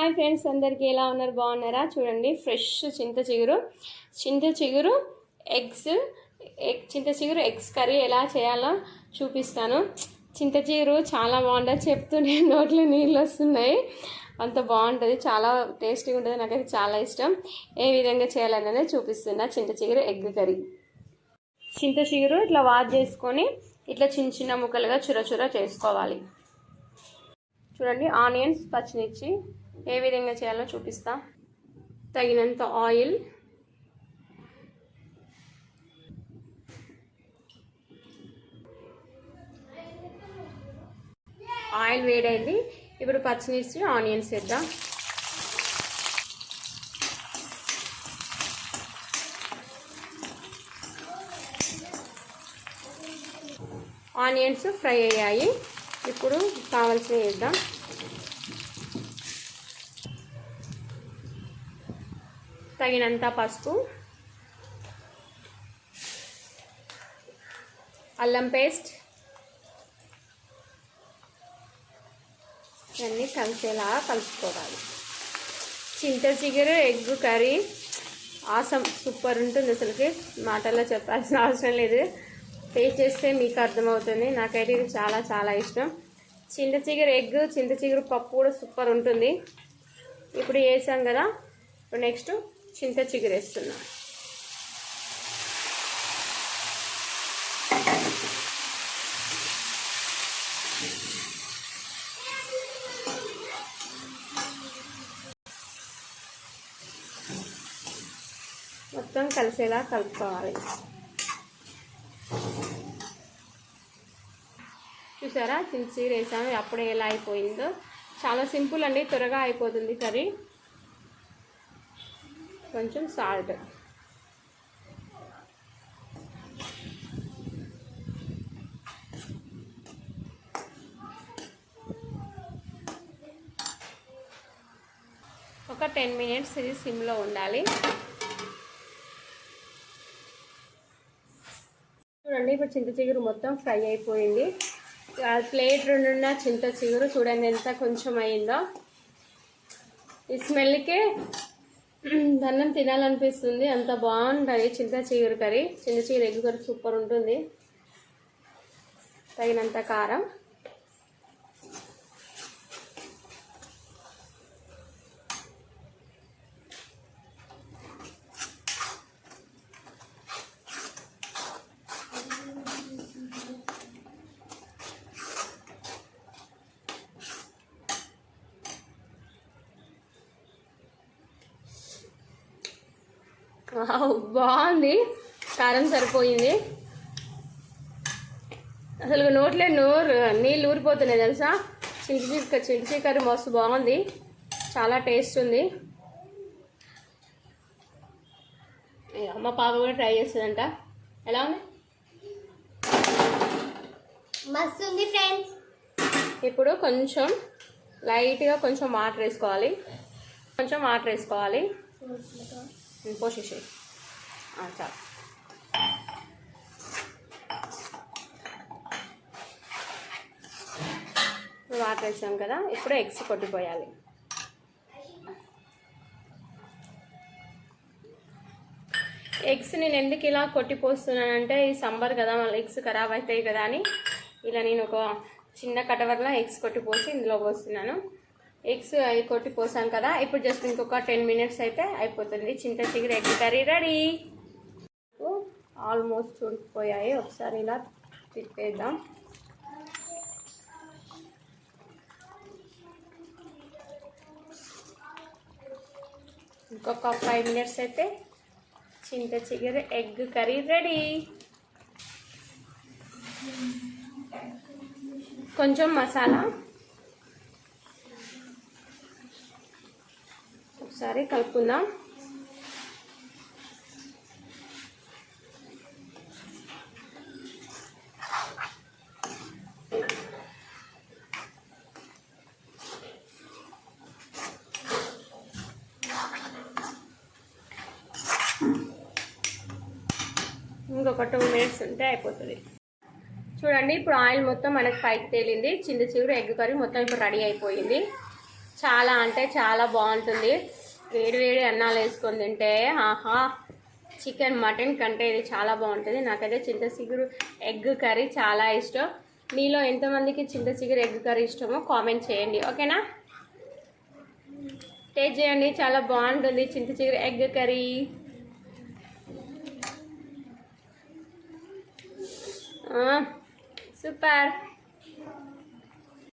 Hi friends, అందరికీ ఎలా ఉన్నారు? బాగున్నారా? చూడండి, ఫ్రెష్ చింత చిగురు ఎగ్స్ కర్రీ ఎలా చేయాలో చూపిస్తాను. చింత చిగురు చాలా బాగుంటుంది, చెప్తూనే నోట్లో నీళ్ళు వస్తున్నాయి. అంత బాగుంటుంది, చాలా టేస్టీగా ఉంటుంది. నాకైతే చాలా ఇష్టం. ఏ విధంగా చేయాలనేది చూపిస్తున్నా. చింత చిగురు ఎగ్ కర్రీ. చింత చిగురు ఇట్లా వాష్ చేసుకొని ఇట్లా చిన్న చిన్న ముక్కలుగా చుర చేసుకోవాలి. చూడండి, ఆనియన్స్, పచ్చిమిర్చి ఏ విధంగా చేయాలో చూపిస్తా. తగినంత ఆయిల్, వేడైంది. ఇప్పుడు పచ్చిమిర్చి, ఆనియన్స్ వేద్దాం. ఆనియన్స్ ఫ్రై అయ్యాయి. ఇప్పుడు కావాల్సినవి వేద్దాం. తగినంత పసుపు, అల్లం పేస్ట్, ఇవన్నీ కలిసేలా కలుపుకోవాలి. చింత చిగురు ఎగ్ కర్రీ ఆసం, సూపర్ ఉంటుంది. అసలుకి మాటల్లో చెప్పాల్సిన అవసరం లేదు. టేస్ట్ చేస్తే మీకు అర్థమవుతుంది. నాకైతే ఇది చాలా చాలా ఇష్టం. చింత చిగురు ఎగ్, చింత చిగురు పప్పు కూడా సూపర్ ఉంటుంది. ఇప్పుడు వేసాం కదా, ఇప్పుడు నెక్స్ట్ చింత చిగురు వేస్తున్నా. మొత్తం కలిసేలా కలుపుకోవాలి. చూసారా, చింత చిగురు వేసాము. అప్పుడే ఎలా అయిపోయిందో. చాలా సింపుల్ అండి, త్వరగా అయిపోతుంది కర్రీ. కొంచెం సాల్ట్, ఒక 10 మినిట్స్ ఇది సిమ్లో ఉండాలి. చూడండి, ఇప్పుడు చింత చిగురు మొత్తం ఫ్రై అయిపోయింది. ప్లేట్ రెండున్న చింత చిగురు చూడండి ఎంత కొంచెం అయిందో. ఈ స్మెల్కే అన్నం తినాలనిపిస్తుంది, అంత బాగుంటుంది చింత చిగురు కర్రీ. చింత చిగురు ఎగ్ కర్రీ సూపర్ ఉంటుంది. తగినంత కారం, బాగుంది. కారం సరిపోయింది. అసలు నోట్లో నీళ్ళు ఊరిపోతున్నాయి తెలుసా. చింత కర్రీ మస్తు బాగుంది, చాలా టేస్ట్ ఉంది. మా పాప కూడా ట్రై చేస్తుందంట. ఎలా ఉంది? మస్తు ఉంది ఫ్రెండ్స్. ఇప్పుడు కొంచెం లైట్గా కొంచెం వాటర్ వేసుకోవాలి. పోసేసి చాలు. వాటర్ వేసాం కదా, ఇప్పుడు ఎగ్స్ కొట్టిపోయాలి. ఎగ్స్ నేను ఎందుకు ఇలా కొట్టిపోస్తున్నానంటే, ఈ సమ్మర్ కదా, మళ్ళీ ఎగ్స్ ఖరాబ్ అవుతాయి కదా అని ఇలా నేను ఒక చిన్న కటవర్లో ఎగ్స్ కొట్టిపోసి ఇందులో పోస్తున్నాను. ఎగ్స్ అవి కొట్టిపోసాను కదా, ఇప్పుడు జస్ట్ ఇంకొక 10 మినిట్స్ అయితే అయిపోతుంది. చింత చిగురు ఎగ్ కర్రీ రెడీ. ఆల్మోస్ట్ ఉడికిపోయాయి. ఒకసారి ఇలా తిప్పేద్దాం. ఇంకొక 5 మినిట్స్ అయితే చింత చిగురు ఎగ్ కర్రీ రెడీ. కొంచెం మసాలా, ఒకసారి కలుపుకుందాం. ఇంకొక 2 మినిట్స్ ఉంటే అయిపోతుంది. చూడండి, ఇప్పుడు ఆయిల్ మొత్తం మనకి పైకి తేలింది. చింత చిగురు ఎగ్ కర్రీ మొత్తం ఇప్పుడు రెడీ అయిపోయింది. చాలా అంటే చాలా బాగుంటుంది. వేడి వేడి అన్నాలు వేసుకొని తింటే ఆహా, చికెన్ మటన్ కంటే ఇది చాలా బాగుంటుంది. నాకైతే చింతచిగురు ఎగ్ కర్రీ చాలా ఇష్టం. మీలో ఎంతమందికి చింతచిగురు ఎగ్ కర్రీ ఇష్టమో కామెంట్ చేయండి, ఓకేనా? టేస్ట్ చేయండి, చాలా బాగుంటుంది చింతచిగురు ఎగ్ కర్రీ. సూపర్.